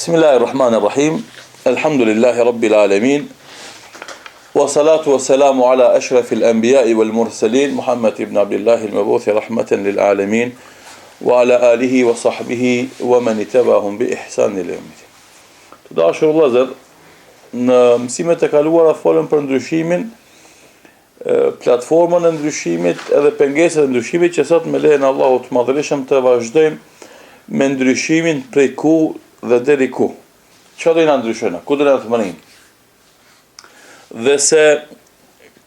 Bismillahirrahmanirrahim. Alhamdulillahi rabbil alamin. Wa salatu wa salamu ala ashrafil anbiya'i wal mursalin Muhammad ibn Abdullah al-mabuthi rahmatan lil alamin wa ala alihi wa sahbihi wa man ittaba'ahum bi ihsan ila yawm al-din. Të dashur vëllezër, në mësimet e kaluara folëm për ndryshimin, platformën e ndryshimit edhe pengesat e ndryshimit, që sot me lejen e Allahut të Madhërisëm të vazhdojmë me ndryshimin prej ku dhe deri ku. Çfarë do na ndryshojnë? Ku do na të marrim? Dhe se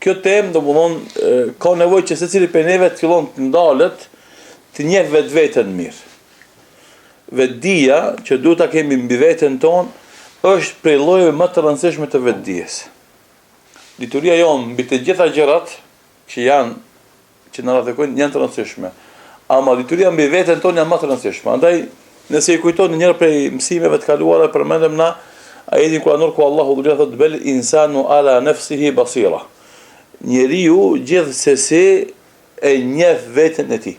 kjo temë domthonë ka nevojë që secili prej neve të fillon të ndalet, të njeh vetveten mirë. Vetdia që duhet ta kemi mbi veten tonë është prej llojeve më të rëndësishme të vetdijes. Dituria jonë mbi të gjitha gjërat që na rrethojnë janë të rëndësishme, ama dituria mbi veten tonë janë më të rëndësishme. Andaj nëse i kujtoni njëra prej mësimeve të kaluara, përmendëm na ajetin kuranor ku Allahu dhe thotë bel insanu ala nafsihi basira. Njeriu gjithsesi e njeh veten e tij.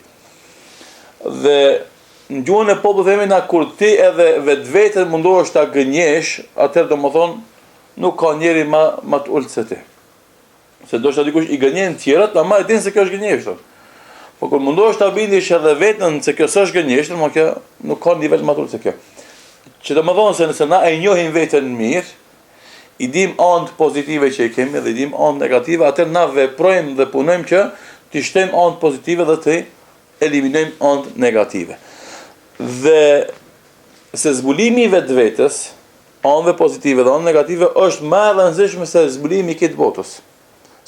Dhe në gjuhën e popullit themi na kur ti edhe vetveten mundohesh ta gënjesh, atëherë domethënë nuk ka njeri më të ulët se ti. Se do të dikush i gënjen të tjerat, ama e din se kjo është gënjeshtër. Po kur mundohesh ta bindish edhe veten se kjo s'është gënjeshtër, ma kjo nuk ka nivel më të ulët se kjo. Që domethënë se nëse na e njohim veten mirë, i dim anë pozitive që i kemi dhe i dim anë negative, atëherë na veprojmë dhe punojmë që të shtojmë anë pozitive dhe të eliminojmë anë negative. Dhe se zbulimi i vetvetes, anëve pozitive dhe anë negative, është më e rëndësishme se zbulimi i këtë botës.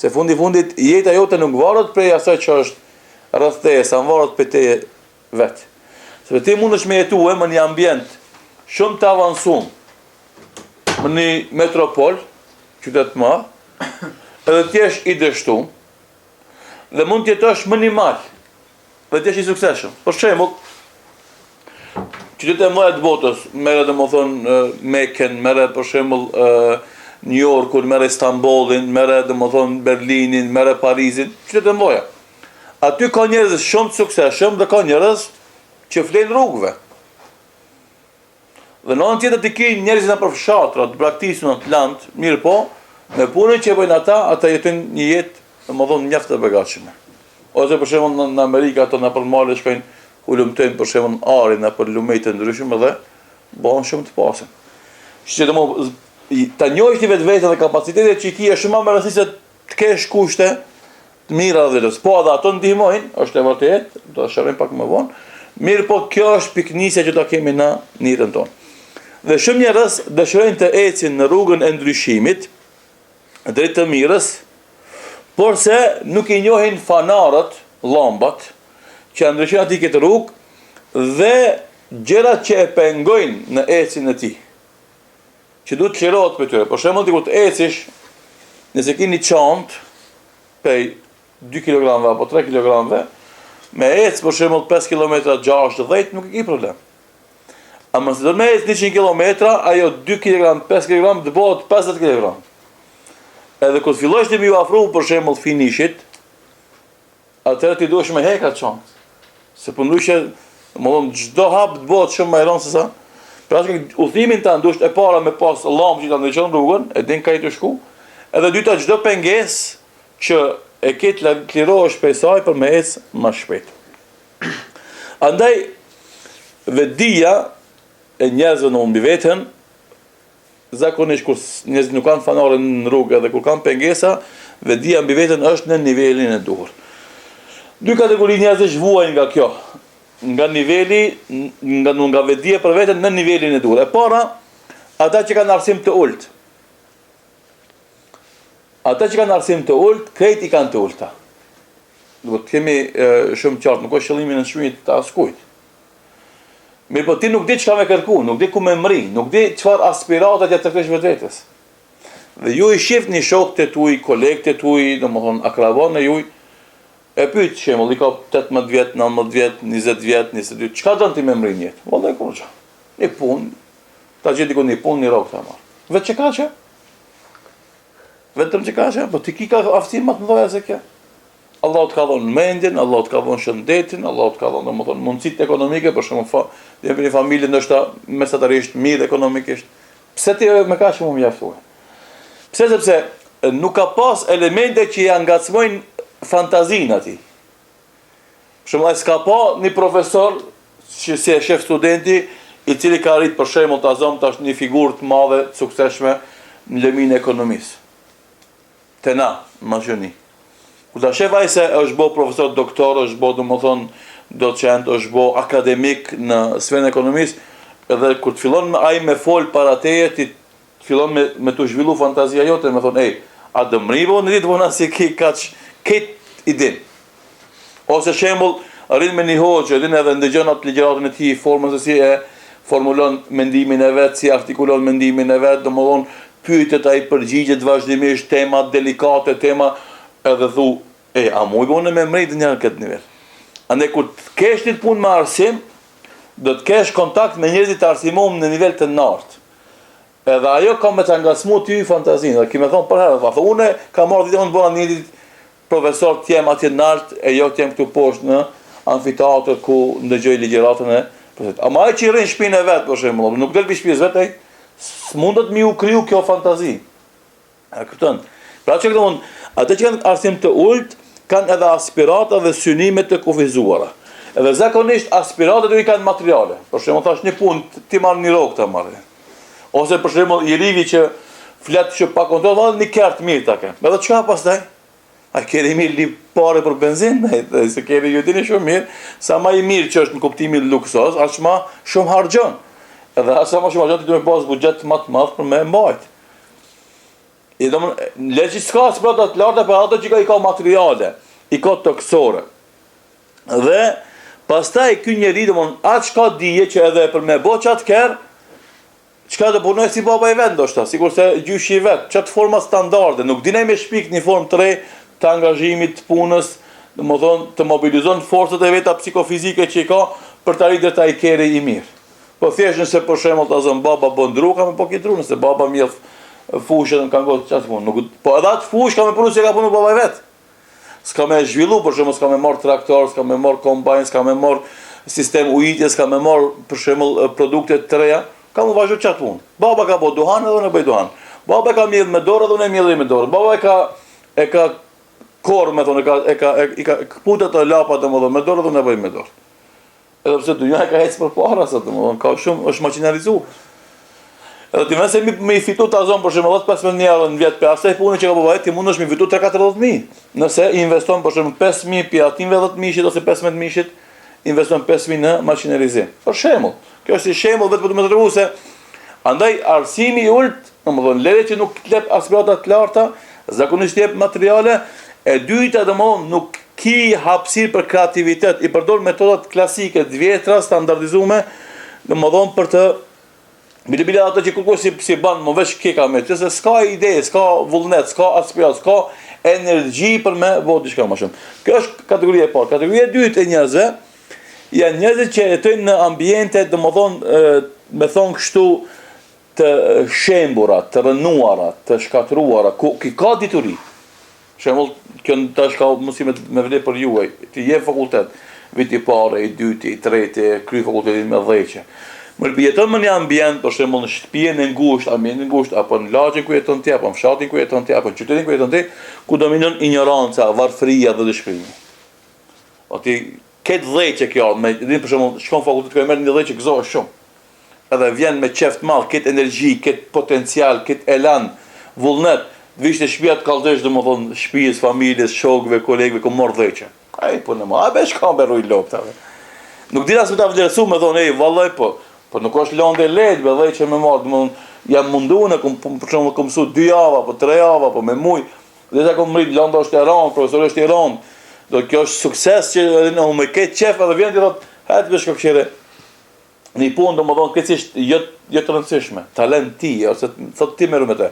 Se fundit jeta jote nuk varet prej asaj që është rreth teje, sa varet për teje vetë. Sepse ti mundesh me jetue në një ambient shumë të avancuar, në një metropol, qytet të madh, edhe ti jesh i dështuar, dhe mund të jetosh më minimal, dhe ti jesh i suksesshëm. Për shembull, qytetet e mëdha të botës, merret domethënë Mekën, merret për shembull New Yorkun, merret Istanbulin, merret domethënë Berlinin, merret Parisin, qytete e mëdha. Aty ka njerëz shumë të suksesshëm dhe ka njerëz që flen rrugëve. Dhe në anën tjetër të ke njerëz në përfshatra, të braktisur në land, mirë po, me punën që bëjnë ata jetojnë një jetë, domethënë mjaft të begatshme. Ose për shembull në Amerikë ato në përmale shkojnë hulumtojnë për shembull arin apo lumet të ndryshme dhe bëhen shumë të pasur. Që domosdoshmë ta njohësh ti vetveten dhe kapacitetet që i ke është shumë më rëndësishme se të kesh kushte të mira dhe lësë. Po edhe ato ndihmojnë, është e vërtetë, do të shërojmë pak më vonë. Mirë po kjo është piknisja që do kemi në jetën tonë. Dhe shumë njerëz dëshirojnë të ecin në rrugën e ndryshimit drejt të mirës, por se nuk i njohin fanarët, llambat, që ndryshojnë atij këtë rrugë dhe gjërat që e pengojnë në ecin e tij. Që duhet të lirohet për tyre. Për shembull, ti kur të ecish, nëse keni çantë prej 2 kg apo 3 kg, me ecë për shembull 5 km 6-10 nuk e ke problem. Ama se do me ecë 100 km, ajo 2 kg, 5 kg të bëhet 50 kg. Edhe kur fillosh të më afro për shembull finishit, atëherë ti duhesh me heka çantë. Se po ndryshe, domethënë çdo hap të bëhet shumë më i rëndë se sa. Pra që udhimin tanë duhet e para me pas llamp që ta ndriçon rrugën, e din ka i të shku. Edhe dyta çdo pengesë që e ke të lirohesh prej saj për me ecë më shpejt. Andaj vetdia e njerëzve në mbi veten, zakonisht kur njerëzit nuk kanë fanare në rrugë dhe kur kanë pengesa, vetdia mbi veten është në nivelin e duhur. Dy kategori njerëzish vuajnë nga kjo, nga niveli, nga vetdia për veten në nivelin e duhur. E para, ata që kanë arsim të ulët. Ata që kanë arsim të ulët, krejt i kanë të ulta. Duhet kemi shumë qartë, nuk është qëllimi në shmimit të askujt. Mirë po ti nuk di çka me kërku, nuk di ku me mri, nuk di çfarë aspiratat ja të kesh vetvetes. Dhe ju i shihni shokët e tuaj, kolegët e tuaj, domethënë akrabanë juaj, e pyet shembull, i ka 18 vjet, 19 vjet, 20 vjet, 22, çka don ti me mri në jetë? Vallai kurrë. Një punë, ta gjej diku një punë, një rrok ta marr. Vetë çka ka? Vetëm që ka që, po ti ki ka aftësi më të mëdha se kjo. Allahu të ka dhënë mendjen, Allahu të ka dhënë shëndetin, Allahu të ka dhënë domethënë mundësitë ekonomike, për shembull, jemi një familje ndoshta mesatarisht mirë ekonomikisht. Pse ti më kaq shumë mjaftuar? Pse sepse nuk ka pas elemente që ja ngacmojnë fantazinë atij. Për shembull, s'ka pa një profesor që si e shef studenti i cili ka arrit për shembull ta zon tash një figurë të madhe, të suksesshme në lëmin e ekonomisë. Te na, mashoni. Kur ta shef ai se është bë profesor doktor, është bë domethënë docent, është bë akademik në sferën e ekonomisë, edhe kur të fillon ai me fol para teje, ti fillon me të zhvillu fantazia jote, me thonë, a dëmrivo në ditë vona si ki kaç këtë idin. Ose shembull, arrin me një hoxhë, din edhe ndëgjon atë ligjëratën e tij, formën se si e formulon mendimin e vet, si artikulon mendimin e vet, domethënë pyetjet ai përgjigjet vazhdimisht, tema delikate, tema edhe thu, a mu i bone me mrejt një këtë nivel. Ande kur të kesh një punë me arsim, do të kesh kontakt me njerëzit të arsimum në nivel të nartë. Edhe ajo ka me të ngasmu ty fantazinë. Dhe kime thonë për herë, une ka marrë ditë, unë bëra një ditë profesor të jem atje nartë, e jo të jem këtu poshtë në amfiteatër ku ndëgjoj ligjëratën e profesorit. Ama ai që i rrin shtëpinë e vet, për shembull, nuk del shtëpisë vet, s'mundet mi u kriju kjo fantazi. A kupton? Pra që këto atë që kanë arsim të ulët, kanë edhe aspirata dhe synime të kufizuara. Edhe zakonisht aspiratat i kanë materiale. Për shembull, thash një punë, ti marr një rrogë ta marrë. Ose për shembull, i rivi që flet që pa kontroll, një kert mirë ta ke. Edhe çka pastaj? A keni mirë li parë për benzinë, se keni ju dini shumë mirë, sa më i mirë që është në kuptimin luksos, aq më shumë harxhon. Edhe aq më shumë harxhon ti duhet të pas buxhet më të madh për me mbajt. I domon leçi s'ka sprata të larta për ato që i ka materiale, i ka toksore. Dhe pastaj ky njeri domon aq ka dije që edhe për me bë çat kerr, çka do punoj si baba i vet ndoshta, sikurse gjyshi i vet, çat forma standarde, nuk dinë me shpik një formë të re të angazhimit të punës, domethënë të mobilizon forcat e veta psikofizike që i ka për të arritur ta i kerri i mirë. Po thjesht nëse për shembull ta zon baba bën druka, më po ki dru, nëse baba mjell fushën kanë gjatë çfarë punë, nuk po edhe atë fushë ka më punu se ka punu baba i vet. S'ka më zhvillu, për shembull, s'ka më marr traktor, s'ka më marr kombajn, s'ka më marr sistem ujitje, s'ka më marr për shembull produkte të reja, ka më vazhdu çat punë. Baba ka bë duhan edhe unë bëj duhan. Baba ka mjedh me dorë edhe unë mjedh me dorë. Baba e ka korr me thonë, e ka kputa të lapa domodin me dorë edhe unë bëj me dorë. Edhe pse dyja ka ecë përpara sa domodin, ka shumë është makinarizuar. Edhe ti nëse me i fitu të azon për shembull 15.000 euro në vjet, për asaj punë që ka bëbajt, ti mundesh me fitu 3-40.000. Nëse i investon për shembull 5.000 pi atinve 10.000 ose 15.000, investon 5.000 në makinerizim. Për shembull, kjo është si shembull vetëm për të më tregu se andaj arsimi i ulët, domethënë lere që nuk lep aspirata të larta, zakonisht jep materiale, e dyta domethënë nuk ki hapësirë për kreativitet, i përdor metodat klasike të vjetra standardizuar, domethënë për të bile ato që kërkoj si ban më vesh keka me, që se s'ka ide, s'ka vullnet, s'ka aspirat, s'ka energji për me vot diçka më shumë. Kjo është kategoria e parë. Kategoria e dytë e njerëzve janë njerëzit që jetojnë në ambiente, domethënë, me thon kështu të shembura, të rënuara, të shkatruara, ku ka dituri. Shembull, kjo tash ka mundësi me vlerë për juaj. Ti je fakultet, viti i parë, i dytë, i tretë, kry fakultetin me 10. Më jeton në një ambient, për shembull në shtëpinë e ngushtë, ambientin e ngushtë, apo në lagjen ku jeton ti, apo në fshatin ku jeton ti, apo në qytetin ku jeton ti, ku dominon ignoranca, varfëria dhe dëshpërimi. O ti ket dhëçë kjo, me për shembull shkon fakultet ku merr një dhëçë gëzohesh shumë. Edhe vjen me qeft të madh, ket energji, ket potencial, ket elan, vullnet, vish të shtëpia të kallësh domethënë shtëpisë, familjes, shokëve, kolegëve ku mor dhëçë. Ai po në më, a bësh ka rroj loptave. Nuk di as me ta vlerësu me thonë, vallai po nuk është lëndë lehtë, me dhëçë me marr, domethënë jam munduar për shembull të mësoj 2 javë apo 3 javë apo me muj. Dhe sa kom mrit lënda është e rëndë, profesori është i rëndë. Do kjo është sukses që unë më ke qef edhe vjen ti thotë, hajde vesh kokëshire. Në punë domethënë keqësisht jo të rëndësishme, talent ti ose thotë ti merru me të.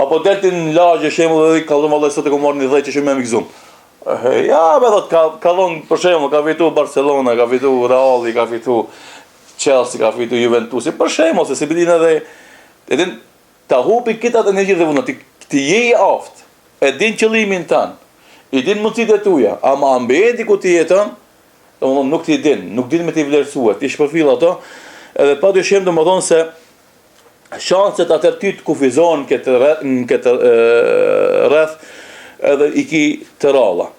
Apo delti në lagje shembull edhe kallon vallai sot e kom marrë një dhëçë që më gëzon. Ja, me thotë ka dhon për shembull ka fitu Barcelona, ka fitu Real, ka fitu Chelsea, ka fitu Juventus, për shembull, se si bidin edhe ta hupi këtë energji dhe vullnet, ti je i aftë, e din qëllimin tan, I din mundësitë e tuja, ama ambienti ku ti jeton, domethënë nuk ti din, nuk din me ti vlerësua, ti shpërfill ato, edhe padyshim domethënë se shanset atë ty të kufizohen këtë rreth edhe i ki të ralla.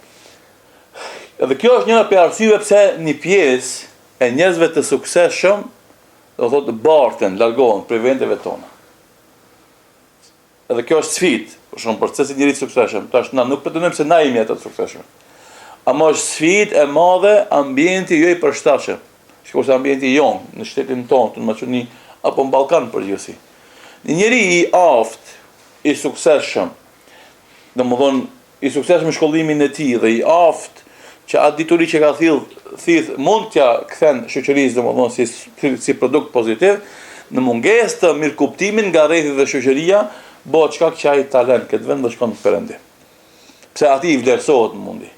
Edhe kjo është njëra për arsyeve pse një pjesë e njerëzve të suksesshëm, do thotë barten, largohen prej vendeve tona. Edhe kjo është sfidë, për shembull për secilin njeri të suksesshëm. Tash na nuk pretendojmë se na jemi ata të suksesshëm. Ama është sfidë e madhe ambienti jo i përshtatshëm. Shikosh ambienti jon në shtetin tonë, në Maqedoni apo në Ballkan përgjithësi. Një njeri i aftë, i suksesshëm, domethënë i suksesshëm në shkollimin e tij dhe i aftë që atë dituri që ka thith mund t'ja kthen shoqërisë domethënë si produkt pozitiv, në mungesë të mirëkuptimin nga rrethi dhe shoqëria, bëhet shkak që ai talent këtë vend do shkon në perëndim. Pse ati i vlerësohet në mundi.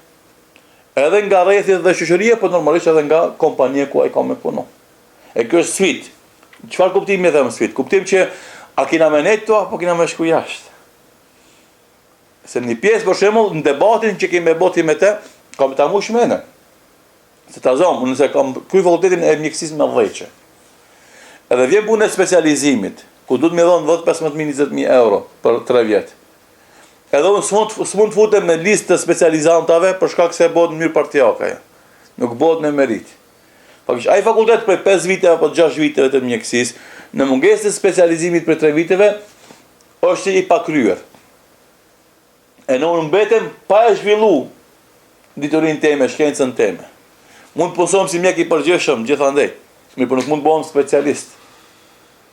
Edhe nga rrethi dhe shoqëria, po normalisht edhe nga kompania ku ai ka me punu. E kjo është sfidë. Çfarë kuptimi e them sfidë? Kuptim që a kena me ne këto apo kena me shku jashtë. Se një pjesë për shembull në debatin që kemi bëti me te, kam ta mush mene. Se ta zonë, nëse kam kryer fakultetin e mjekësisë me dhëqe. Edhe vjen puna e specializimit, ku duhet më dhon 15.000-20.000 euro për 3 vjet. Edhe unë s'mund futem në listë të specializantave për shkak se bëhet në mënyrë partijake. Nuk bëhet me merit. Faktikisht ai fakultet për 5 vite apo 6 vite të mjekësisë, në mungesë të specializimit për 3 viteve, është i pakryer. E në unë mbetem pa e zhvillu diturin teme, shkencën teme. Mund të punësojmë si mjek i përgjithshëm gjithandej, por nuk mund të bëhem specialist.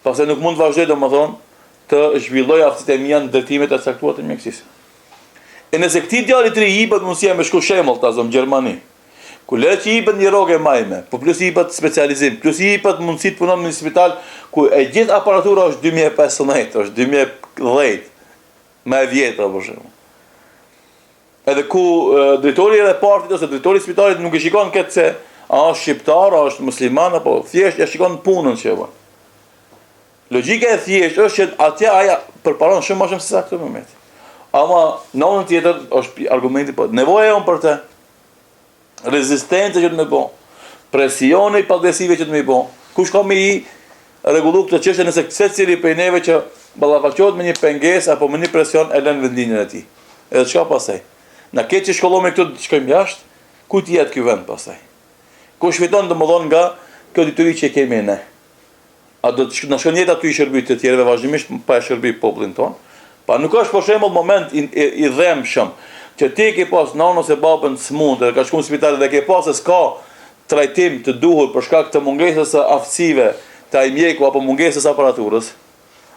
Pasi nuk mund të vazhdoj domethënë të zhvilloj aftësitë e mia në drejtimet e caktuara të mjekësisë. E nëse këtij djalit të ri i bëhet mundësia me shku shembull tazom në Gjermani, ku le që i bën një rrogë majme, po plus i bën specializim, plus i bën mundësi të punon në një spital ku e gjithë aparatura është 2015, është 2010, më e vjetër për shembull. Edhe ku drejtori edhe partit ose drejtori i spitalit nuk e shikon këtë se a është shqiptar, a është musliman apo thjesht ja shikon punën që bën. Logjika e thjeshtë është që atje ai përparon shumë më shumë se sa këtë moment. Ama në anën tjetër është argumenti po nevoja jon për të rezistencë që të më bë, presioni pagresive që të më bë. Kush ka më i rregullu këtë çështje nëse secili prej neve që ballafaqohet me një pengesë apo me një presion e lën vendinën e tij. Edhe çka pastaj? Na ke që shkollojmë këtu të shkojmë jashtë, ku të jetë ky vend pastaj? Kush fiton domodin nga kjo dituri që kemi ne? A do të na shkon jeta aty i shërbëj të tjerëve vazhdimisht pa e shërbëj popullin ton? Pa nuk është për shembull moment i dhëmshëm që ti ke pas nonën ose babën smund, ka shkuar në spital dhe ke pas se s'ka trajtim të duhur për shkak të mungesës së aftësive të ai mjeku apo mungesës së aparaturës.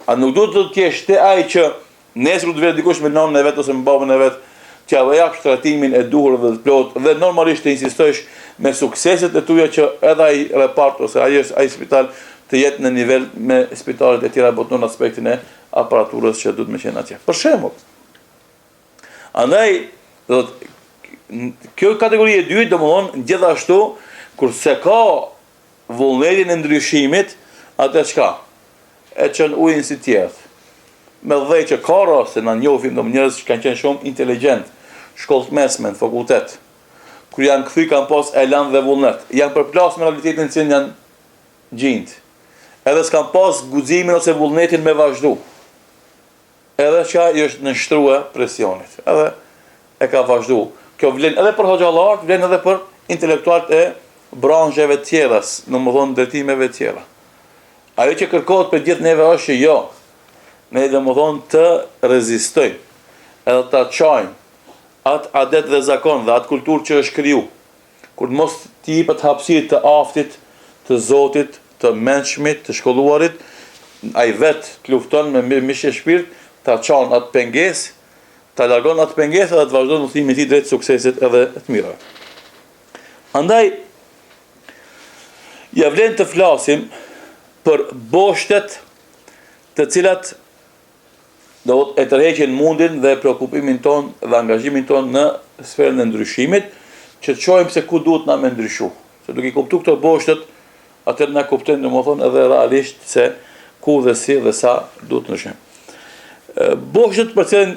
A nuk duhet të kesh te ai që nesër të vjen dikush me nonën e vet ose me babën e vet, që ajo jap trajtimin e duhur dhe të plot dhe normalisht të insistojsh me sukseset e tua që edhe ai repart ose ai spital të jetë në nivel me spitalet e tjera boton aspektin e aparaturës që duhet më qenë atje. Për shembull, andaj do kjo kategori e dytë domthon gjithashtu kurse ka vullnetin e ndryshimit, atë çka? E çon ujin si tjerë. Me dhej që ka raste na njohim do njerëz që kanë qenë shumë inteligjent, shkollë të mesme, në fakultet, kur janë kthy kanë pas elan dhe vullnet, janë përplasur me realitetin që janë gjind. Edhe s'kan pas guximin ose vullnetin me vazhdu. Edhe që ai është nështruar presionit. Edhe e ka vazhdu. Kjo vlen edhe për hoxhallarët, vlen edhe për intelektualët e bransheve të tjera, domethënë drejtimeve të tjera. Ajo që kërkohet për gjithë neve është që jo, ne domethënë të rezistojmë, edhe ta çojmë atë adet dhe zakon dhe atë kulturë që është kriju. Kur mos t'i jepet hapësirë të aftit, të Zotit, të mençmit, të shkolluarit, ai vetë të lufton me mishë shpirt, ta çon atë pengesë, ta largon atë pengesë dhe të vazhdon udhimin e tij drejt suksesit edhe të mirave. Andaj ja vlen të flasim për boshtet të cilat do e tërheqin mundin dhe preokupimin ton dhe angazhimin ton në sferën e ndryshimit, që të shohim se ku duhet na me ndryshu. Se duke i kuptuar këto boshtet, atëherë na kuptojmë domethënë edhe realisht se ku dhe si dhe sa duhet të ndryshojmë. Boshtet për cilën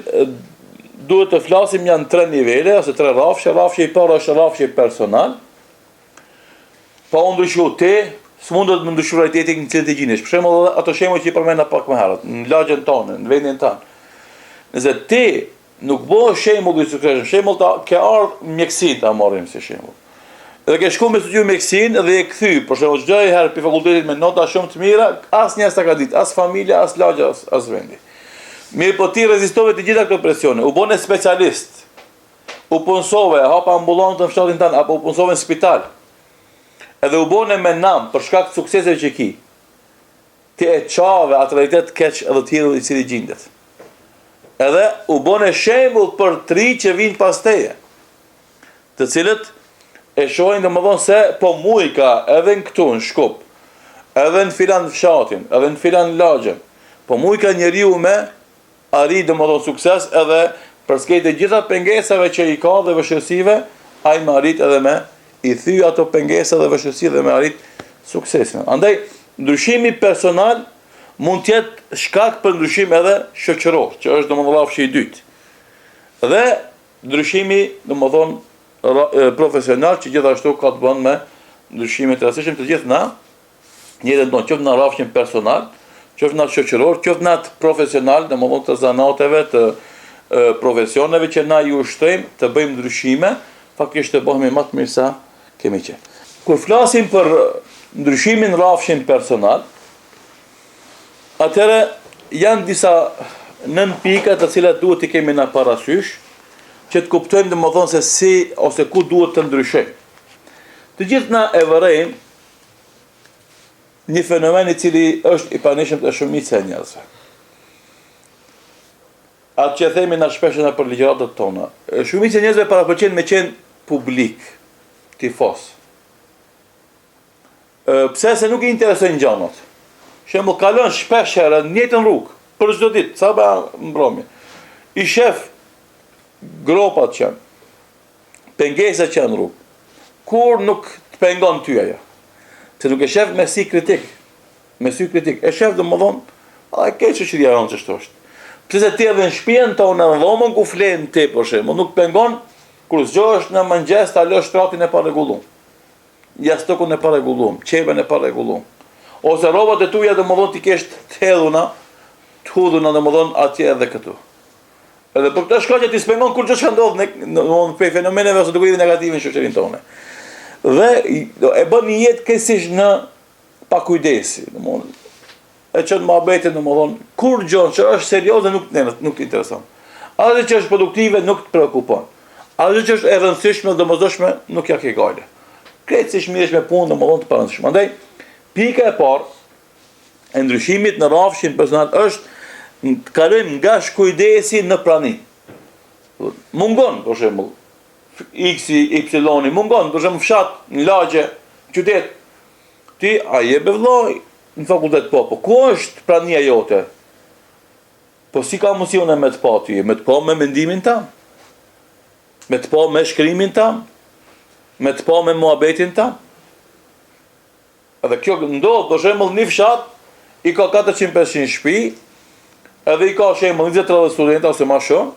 duhet të flasim janë 3 nivele, ose 3 rafshe. Rafshe I parë është rafshe personal. Pa u ndryshu ti, s'mundet më ndryshu realitetin në cilën të gjinesh. Për shembull, ato shembuj që I përmenda pak më herët, në lagjen tonë, në vendin tanë. Nëse ti nuk bëhesh shembull I suksesshëm, shembull ta ke ardhur mjekësinë ta marrim si shembull. Dhe ke shkuar me studiu mjekësinë dhe e kthy, për shembull, çdo herë për fakultetit me nota shumë të mira, asnjë s'ka ditë, as familja, as lagja, as vendi. Mirë, po ti rezistove të gjitha këto presione, u bëne specialist, u punësove, hapa ambulantën në fshatin tanë, apo u punësove në spital, edhe u bëne me nam për shkak të sukseseve që ki. Ti e çave atë realitet keq edhe të tjerë I cili gjendet. Edhe u bëne shembull për 3 që vinë pas teje, të cilët e shohin domethënë se po muj ka edhe në këtu në Shkup, edhe në filan fshatin, edhe në filan lagje, po muj ka njeriu me arrit domethënë sukses edhe për skejt e gjitha pengesave që I ka dhe vështirësive, ai më arrit edhe me I thy ato pengesa dhe vështirësi dhe me arrit suksesin. Andaj ndryshimi personal mund të jetë shkak për ndryshim edhe shoqëror, që është domethënë rafshi I dytë. Dhe ndryshimi domethënë profesional që gjithashtu ka të bënë me ndryshime të rastishëm të gjithë na, njëri do qoftë në rafshin personal, qoftë në shoqëror, qoftë në profesional, domethënë të zanateve, të profesioneve që na I ushtrojmë të bëjmë ndryshime, faktikisht të bëhemi më të mirë sa kemi qenë. Kur flasim për ndryshimin rafshin personal, atëherë janë disa 9 pika të cilat duhet të kemi në parasysh, që të kuptojmë domethënë se si ose ku duhet të ndryshojmë. Të gjithë na e vërejmë një fenomen I cili është I pranishëm të shumicës e njerëzve. Atë që themi na shpesh na për ligjëratat tona. Shumica e njerëzve parapëqen me qenë publik, tifoz. Pse se nuk I interesojnë gjanat. Shembull kalon shpesh herë në njëjtën rrugë, për çdo ditë, sa ba mbrëmje. I shef gropat që janë, pengesat që janë rrugë, kur nuk të pengon ty ajo. Se nuk e shef me sy kritik, e shef domethënë, a e ke shoqëria jonë ç'është është. Pse se ti edhe në shtëpinë tonë në dhomën ku flen ti për shembull, nuk pengon kur zgjohesh në mëngjes ta lësh tratin e parregulluar. Jastokun e parregulluar, çeven e parregulluar. Ose rrobat e tuaja domethënë ti kesh të hudhuna domethënë atje edhe këtu. Edhe për këtë shkak që ti s'pengon kur ç'ka ndodh në fenomeneve ose dukurive negative në shoqërinë tonë. Dhe e bën një jetë kësish në pakujdesi, domethënë e çon mohabetin domethënë kur gjë që është serioze nuk intereson. Ajo që është produktive nuk të preokupon. Ajo që është e rëndësishme dhe domosdoshme nuk ja ke gale. Kretë si shmiresh me punë domethënë të parëndësishme. Andaj pika e parë e ndryshimit në rafshin personal është të kalojmë nga shkujdesi në prani. Mungon, për shembull, X-i, Y-i, mungon, për shembull fshat, në lagje, qytet. Ti a je vëllai në fakultet po ku është prania jote? Po si ka mundësi unë me të pa ty, me të pa me mendimin tam, me të pa me shkrimin tam, me të pa me muhabetin tam. Edhe kjo ndodh, për shembull, një fshat I ka 400-500 shtëpi, edhe I ka shembull 20-30 studentë ose më shumë,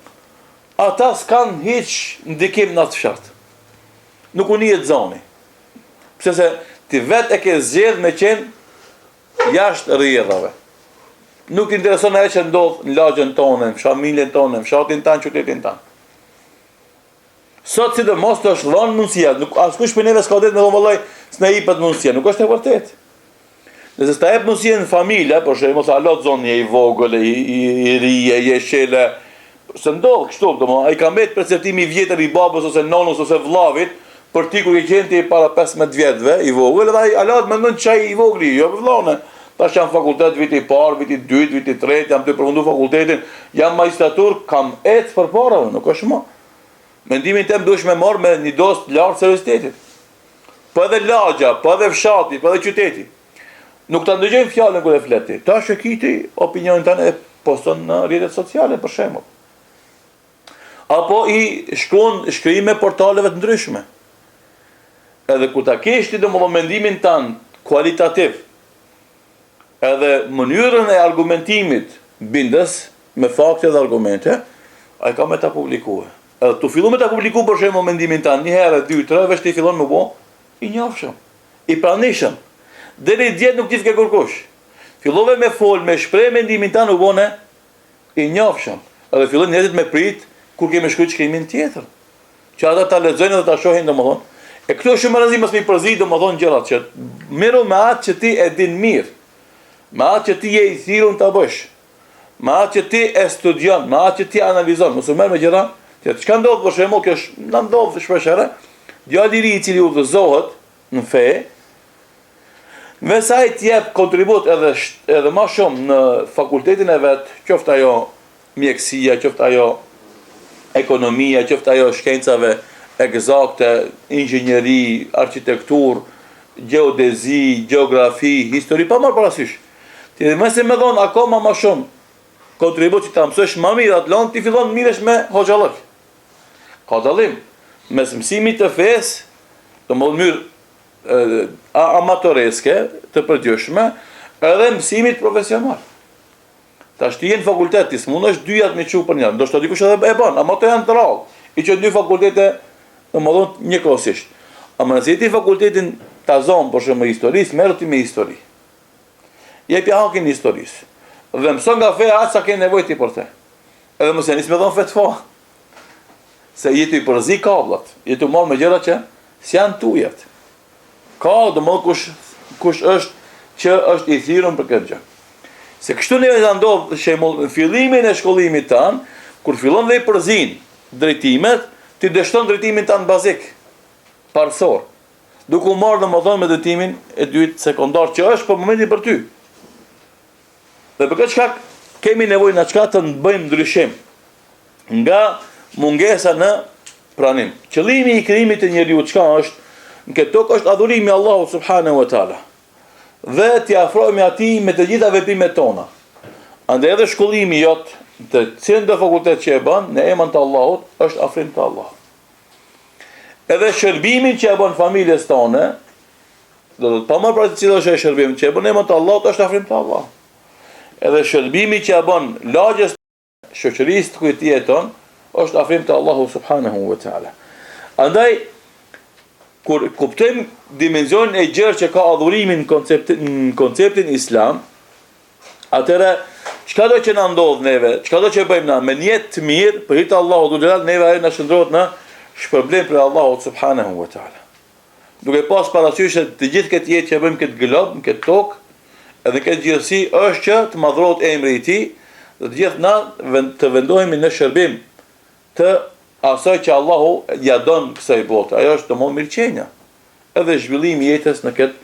ata s'kan hiç ndikim në atë fshat. Nuk u njihet zoni. Pse se ti vetë e ke zgjedhur me qenë jashtë rrjedhave. Nuk intereson ajo që ndodh në lagjen tonë, në familjen tonë, në fshatin tanë, qytetin tanë. Sot sidomos të është dhënë mundësia, askush për neve s'ka ditë me thonë vallai, s'na jepet mundësia, nuk është e vërtetë. Nëse s'ta jep mundësia në familje, për shembull, sa lot zonë I vogël, I ri, I jeshele, se ndodh kështu, domethënë, ai ka mbet perceptimi I vjetër I babës ose nonës ose vllavit, për ti kur e qenë para 15 vjetëve, I vogël, edhe ai alat mendon çaj I vogël, jo vëllane. Tash jam fakultet viti I parë, viti I dytë, viti I tretë, jam të përfundu fakultetin, jam magjistratur, kam ecë përpara, nuk është më. Mendimin tim duhesh me marr me një dozë të lartë seriozitetit. Po edhe lagja, po edhe fshati, po edhe qyteti. Nuk ta ndëgjojmë fjalën kur e flet ti. Tash e kiti opinionin tënd e poston në rrjetet sociale për shembull. Apo I shkruan portaleve të ndryshme. Edhe kur ta kesh ti domosdoshmë mendimin tënd kualitativ, edhe mënyrën e argumentimit bindës me fakte dhe argumente, ai ka me ta publikue. Edhe tu fillu me ta publiku për shembull mendimin tan, një herë, 2, 3, veç ti fillon me bo i njohshëm, i pranishëm. Deri djet nuk ti ke kërkosh. Fillove me fol, me shpreh mendimin tan u bone i njohshëm. Edhe fillon njerëzit me prit kur kemi shkruaj shkrimin tjetër. Që ata ta lexojnë dhe ta shohin domethënë. E këto është shumë rëndësishme mos mi përzi domethënë gjërat që merru me atë që ti e din mirë. Me atë që ti je i thirrur ta bësh. Me atë që ti e studion, me atë që ti analizon, mos u merr me gjëra që çka ndodh për shembull, kjo na ndodh shpeshherë, djali i ri i cili udhëzohet në fe, me sa i jep kontribut edhe më shumë në fakultetin e vet, qoftë ajo mjekësia, qoftë ajo ekonomia, qoftë ajo shkencave eksakte, inxhinieri, arkitektur, gjeodezi, gjeografi, histori, pa marrë parasysh. Ti dhe mëse me dhonë akoma më shumë kontribut që ta mësësh më mirë atë lanë, ti fillon miresh me hoxhallëk. Ka dallim mes mësimit të fesë, të më mënyrë amatoreske, të përgjithshme, edhe mësimit profesional. Tash ti je në fakultet, ti s'mund është dyjat me çu për një. Ndoshta dikush edhe e bën, ama to janë të rrallë. I që dy fakultete, domethënë njëkohësisht. Ama nëse ti fakultetin ta zon për shembull historisë, merr ti me histori. Jepi hakin historisë. Dhe mëson nga feja atë sa ke nevojë ti për të. Edhe mos e nis me dhon fetva. Se jetu i përzi kablat, jetu marr me gjëra që s'janë tujat. Ka domosht kush është që është i thirrur për këtë gjë. Se kështu neve të ndodh shembull në fillimin e shkollimit tan, kur fillon dhe i përzin drejtimet, ti dështon drejtimin tan bazik, parësor. Duke u marrë domethënë me drejtimin e dytë sekondar që është për momentin për ty. Dhe për këtë shkak kemi nevojë në çka të bëjmë ndryshim nga mungesa në pranim. Qëllimi i krijimit të njeriu çka është? Në këtë tokë është adhurimi Allahut subhanahu wa taala. Dhe t'i afrohemi atij me të gjitha veprimet tona. Andaj edhe shkollimi jot të cilën do fakultet që e bën në emër të Allahut është afrim te Allah. Edhe shërbimin që e bën familjes tonë, do të pa më pra të cilë është shërbim që e bën në emër të Allahut është afrim te Allah. Edhe shërbimi që e bën lagjes shoqërisë ku ti jeton është afrim te Allahu subhanahu wa taala. Andaj kur kuptojmë dimensionin e gjerë që ka adhurimin në konceptin islam, atëra çka do që na ndodh neve, çka do që bëjmë na me niyet të mirë për hir të Allahut xhalal, neve ajo na shndrohet në shpërblim për Allahut subhanahu wa taala. Duke pas parasysh se të gjithë këtë jetë që bëjmë këtë glob, në këtë tokë, edhe këtë gjithësi është që të madhrohet emri i tij, dhe të gjithë na të vendohemi në shërbim të asaj që Allahu ja don kësaj bote. Ajo është domosdoshmë mirëqenia, edhe zhvillimi i jetës në këtë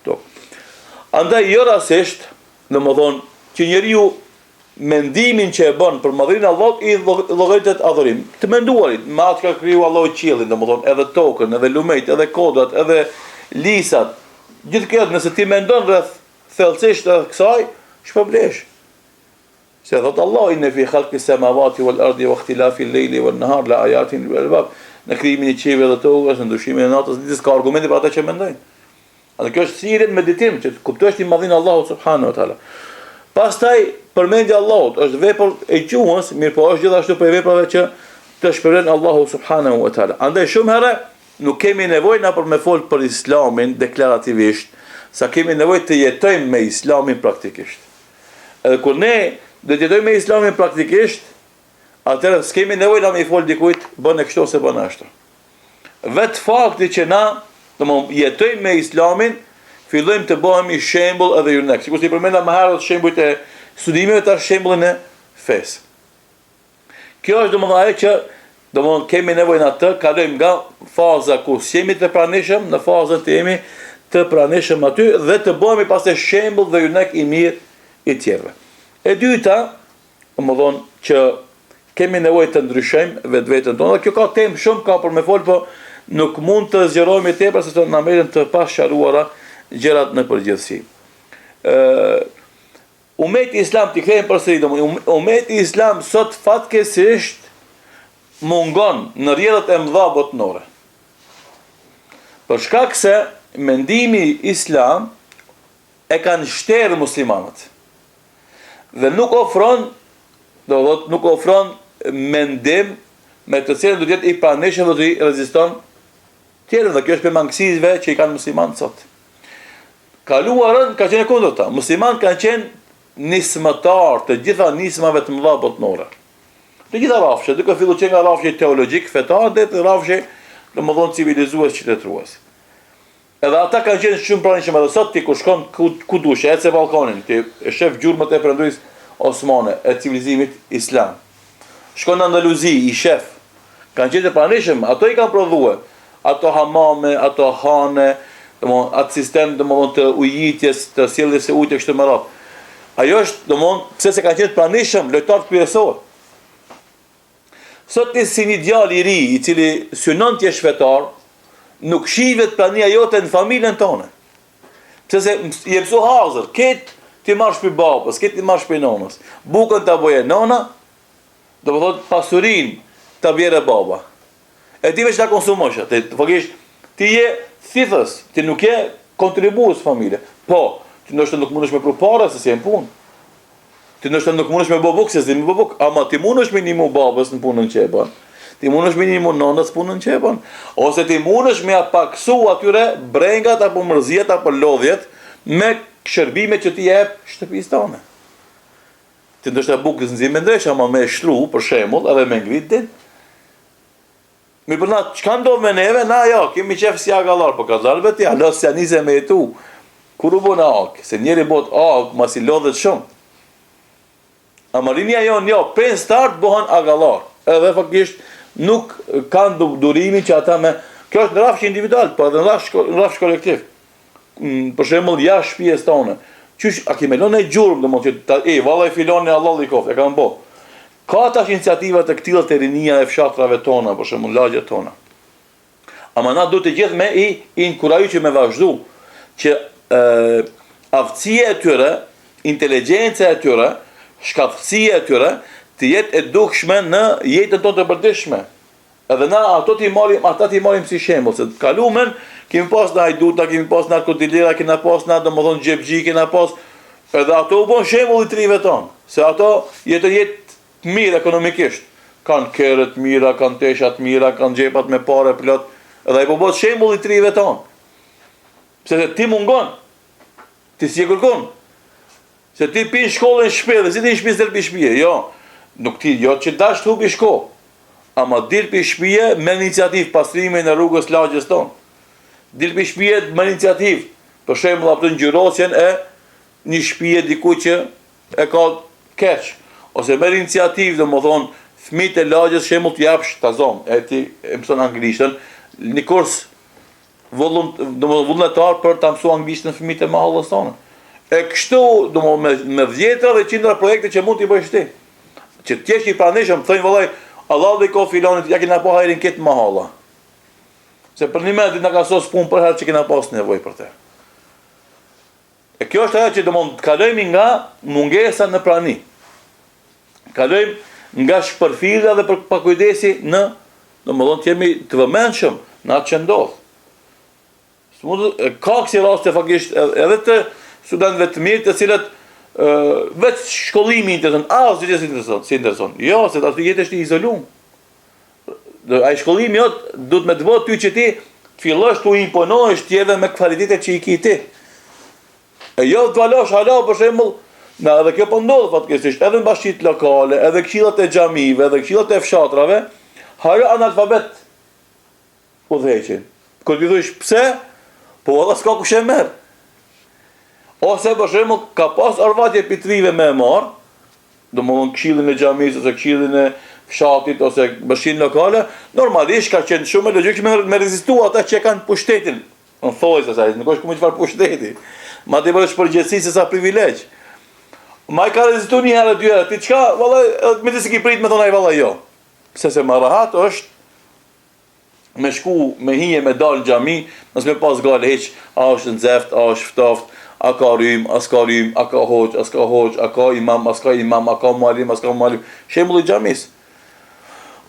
tokë. Andaj jo rastisht, domethënë që njeriu mendimin që e bën për madhrinë e Allahut i llogaritet adhurim. Të menduarit, me atë ka kriju Allahu qiellin, domethënë edhe tokën, edhe lumejt, edhe kodrat, edhe lisat. Gjithë këto nëse ti mendon rreth thellësisht rreth kësaj, shpërblesh. Se thot Allah inne fi khalqi samawati wal ardi wa ikhtilafi al-layli wan nahar la ayatin lil albab. Në krijimin e qiellit dhe tokës, në ndryshimin e natës, ditës ka argumente për ata që mendojnë. Atë kjo është thirrje meditim që kuptosh ti madhinë Allahut subhanahu wa taala. Pastaj përmendja e Allahut është vepër e gjuhës, mirë po është gjithashtu për veprave që të shpërben Allahu subhanahu wa taala. Andaj shumë herë nuk kemi nevojë na për me fol për Islamin deklarativisht, sa kemi nevojë të jetojmë me Islamin praktikisht. Edhe kur ne do të jetojmë me Islamin praktikisht, atëherë s'kemi nevojë na me fol dikujt bën e kështu ose bën ashtu. Vetë fakti që na jetojmë me Islamin, fillojmë të bëhemi shembull edhe junek. Sikur si përmenda më herët shembujt e studimeve, tash shembullin e fesë. Kjo është domosdoshmë ajo që domosdoshmë kemi nevojë na të kalojmë nga faza ku jemi të pranishëm në fazën të jemi të pranishëm aty dhe të bëhemi pastaj shembull dhe junek i mirë i tjerëve. E dyta, domosdoshmë që kemi nevojë të ndryshojmë vetveten tonë. Kjo ka temë shumë ka për me fol, po nuk mund të zgjerohemi tepër se na merren të pasqaruara gjërat në përgjithësi. Umeti islam t'i kthejmë përsëri, umeti islam sot fatkeqësisht mungon në rrjedhët e mëdha botërore. Për shkak se mendimi islam e kanë shterë muslimanët. Dhe nuk ofron, nuk ofron mendim me të cilën do të jetë i pranishëm dhe të i reziston tjerë, dhe kjo është për mangësisëve që i kanë muslimanë sot. Kaluarën ka qenë kundërta. Muslimanë kanë qenë nismëtar të gjitha nismave të mëdha botnore. Të gjitha rrafshe, duke filluar që nga rrafshi teologjik fetar deri te rrafshi domethënë civilizues qytetërues. Edhe ata kanë qenë shumë pranishëm edhe sot ti kur shkon ku dush, ecë Ballkanin, ti e shef gjurmët e perëndimit osmane, e civilizimit islam. Shkon në Andaluzi, i shef. Kanë qenë pranishëm, ato i kanë prodhuar. Ato hamame, ato hane, atë sistem të ujitjes, të sjelljes së ujit kështu më radh. Ajo është pse se kanë qenë pranishëm lojtar kryesor. Sot ti si një djalë i ri i cili synon të jesh fetar, nuk shihet prania jote në familjen tonë. Pse se je mësu hazër, ket ti marrësh për babës, ket ti marrësh për nonës. Bukën ta boje nona, do të thotë pasurinë ta bjerë baba. E ti veç ta konsumosh atë. Faktikisht ti je thithës, ti nuk je kontribues familje. Po, ti ndoshta nuk mundesh me pru para se si e punë. Ti ndoshta nuk mundesh me bobuk se si me bobuk, ama ti mundesh me ndihmu babës në punën që e bën. Ti mundesh me ndihmu nonës punën që e bën, ose ti mundesh me apaksu atyre brengat apo mërziet apo lodhjet me shërbimet që ti jep shtëpisë tonë. Ti ndoshta bukës nxjerr me ndresh, ama me shtru për shembull, edhe me ngrit din. Mi përna, çka ndodh me neve? Na jo, kemi qef si agallar, po kazarve ti, alo se anise me jetu. Kur u bon ak, se njeri bot ak, mas i lodhet shumë. Amarinja jonë, jo, prej start bohan agallar. Edhe faktisht nuk kanë durimin që ata me... Kjo është në rrafsh individual, po edhe në rrafsh kolektiv. Për shembull, jashtë shtëpisë tonë. Qysh, a kemi lënë gjurmë, domethënë që vallai filoni Allah i kof, e kanë bë. Ka tash iniciativa të këtilla të rinia e fshatrave tona, për shembull lagjet tona. Ama na duhet të gjithë me i inkurajoj që me vazhdu që aftësia e tyre, inteligjenca e tyre, shkaftësia e tyre të jetë e dukshme në jetën tonë të përditshme. Edhe na ata ti marrim si shembull, se kalumen kemi pas në hajduta, kemi pas narkodilera, kemi pas na domethënë xhepxhi, kemi pas edhe ato u bën shembull i trive tonë, se ato jetë mirë ekonomikisht. Kanë kerë të mira, kanë tesha të mira, kanë xhepat me parë plot, edhe ai po bëhet shembull i trive tonë. Pse se ti mungon, ti si e kërkon. Se ti pin shkollën shtëpi, dhe si ti shtëpi del pi shtëpie, jo. Nuk ti jo që dash të hupi shkollë, ama dil pi shtëpie me iniciativë pastrimin e rrugës lagjes tonë. Dil pi shtëpie me iniciativë, për shembull atë ngjyrosjen e një shtëpie diku që e ka keq. Ose merr iniciativë, domethënë, fëmijët e lagjes shembull të japsh tazon, e ti e mëson anglishtën, një kurs vullnetar për ta mësuar anglishtën fëmijët e mahallës tonë. E kështu, domethënë me dhjetra dhe qindra projekte që mund t'i bësh ti. Që ti je i pranishëm, thonë vallai, Allah dhe ko filonit, ja kena pa hajrin këtë mahalla. Se për një mendit na ka sos punë për herë që kena pas nevojë për te. E kjo është ajo që domethënë kalojmë nga mungesa në prani. Kalojmë nga shpërfillja dhe pakujdesi në, domethënë të jemi të vëmendshëm në atë që ndodh. Ka kësi raste faktisht edhe të studentëve të mirë të cilët vetë shkollimi intereson, si intereson. Jo, se aty jetë është i izoluar. Ai shkollimi jot duhet me të vot ty që ti të fillosh të imponohesh ti edhe me kvalitetet që i ke ti. E jo të valosh hala për shembull, na edhe kjo po ndodh fatkeqësisht, edhe në bashkitë lokale, edhe këshillat e xhamive, edhe këshillat e fshatrave, hala analfabet udhëheqin. Kur ti thosh pse? Po valla s'ka kush e merr. Ose për shembull ka pas arvatje pitrive me marr, domthonë këshillin e xhamisë ose këshillin e fshatit ose bashkinë lokale, normalisht ka qenë shumë logjikë me rezistuar ata që kanë pushtetin. Në thojë se sa, nuk është kumë çfarë pushteti. Madje bësh përgjegjësi se sa privilegj. Ma i ka rezistuar një herë dy herë, ti çka, vallai, me të si ki prit me thonë ai vallai jo. Pse se më rahat është me shku, me hije, me dal në xhami, mos me pas gale hiç, a është nxeft, a është ftoft, a ka rrym, a s'ka rrym, a ka hoxh, a s'ka hoxh, a ka imam, a s'ka imam, a ka mualim, a s'ka mualim. Shembulli i xhamis.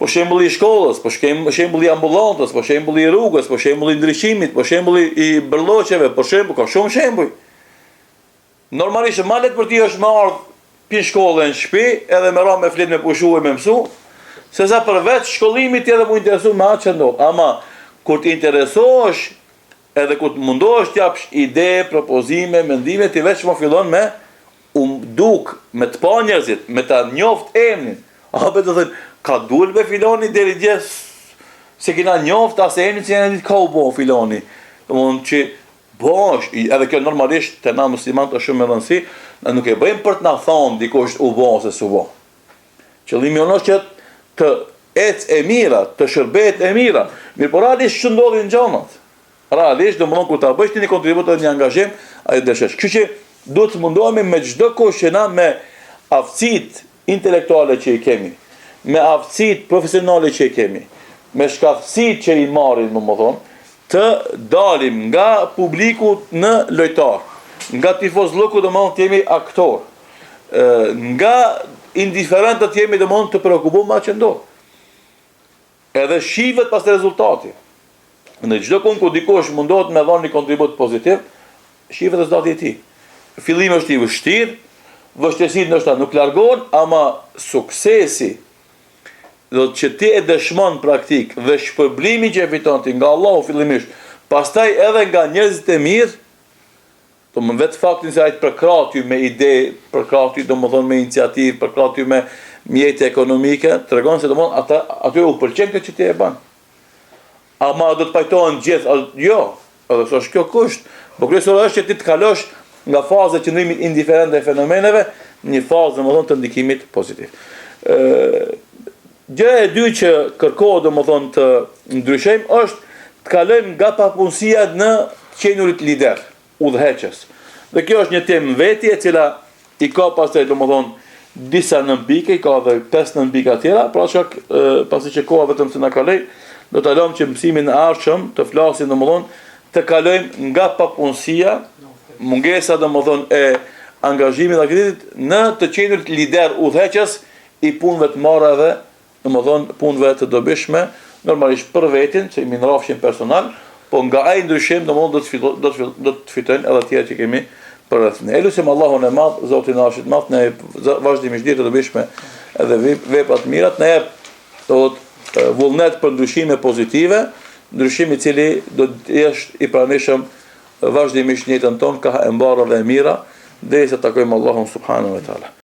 Po shembulli i shkollës, po shembulli i ambulantës, po shembulli i rrugës, po shembulli i ndriçimit, po shembulli i bërlloqeve, po shembull, ka shumë shembuj. Normalisht malet për ti është me ardh pi shkollën në shtëpi, edhe me ra me flet me pushu e me mësu, Se sa përveç shkollimit edhe mu interesu me atë që ndodh. Ama kur të interesohesh edhe kur të mundohesh t'japsh ide, propozime, mendime, ti veç më fillon me duk, me të pa njerëzit, me ta njoft emnin. Apo të thënë, ka dul me filoni deri djes, se kina njoft as emnin që janë ditë ka u bo filoni. Domthon që bosh, edhe kjo normalisht te na muslimanët është shumë e rëndësi, ne nuk e bëjmë për të na thonë dikush u bo ose s'u bo. Qëllimi jonë është që të ecë e mira, të shërbet e mira. Mirë, por realisht që ndodhin gjanat. Realisht, domthon kur ta bësh ti një kontribut ose një angazhim, ai dëshesh. Kështu që duhet të mundohemi me çdo kohë që na me aftësitë intelektuale që i kemi, me aftësitë profesionale që i kemi, me shkaftësitë që i marrin, domethënë, të dalim nga publiku në lojtar, nga tifozllëku domethënë të jemi aktor, nga indiferentët të jemi domethënë të preokupuar me atë që ndodh. Edhe shihet pas rezultati. Në çdo kohë ku dikush mundohet me dhënë një kontribut pozitiv, shihet rezultati i tij. Fillimi është i vështirë, vështirësitë ndoshta nuk largohen, ama suksesi do të që ti e dëshmon praktik dhe shpërblimi që e fiton ti nga Allahu fillimisht, pastaj edhe nga njerëzit e mirë, do më vetë faktin se ai të përkrahty me ide, përkrahty domethënë me iniciativë, përkrahty me mjete ekonomike, tregon se domethënë ata aty u pëlqen këtë që ti e bën. Ama do të pajtohen gjithë, jo, edhe s'është kjo kusht, por kryesore është që ti të kalosh nga faza e qëndrimit indiferent dhe fenomeneve, një fazë domethënë të ndikimit pozitiv. Gjëja e dytë që kërkohet domethënë të ndryshojmë është të kalojmë nga papunësia në qenurit lider, udhëheqës. Dhe kjo është një temë veti e cila i ka pastaj domethënë disa nënpike, i ka edhe 5 nënpika tjera, pra shak pasi që koha vetëm se na kaloi, do të lëm që mësimin e ardhshëm të flasim domethënë të kalojmë nga papunësia, mungesa domethënë e angazhimit dhe aktivitit në të qenurit lider udhëheqës i punëve të marra dhe domethënë punëve të dobishme, normalisht për veten, që i minrafshin personal, po nga ai ndryshim domethënë do të fitojnë edhe tjerë që kemi për rreth ne. Elusim Allahun e Madh, Zotin e Arshit Madh, ne vazhdimisht ditë të dobishme edhe vepra të mira, ne jep vullnet për ndryshime pozitive, ndryshim i cili do të jesh i pranishëm vazhdimisht në jetën tonë ka e mbarë dhe e mira, derisa takojmë Allahun subhanahu wa taala.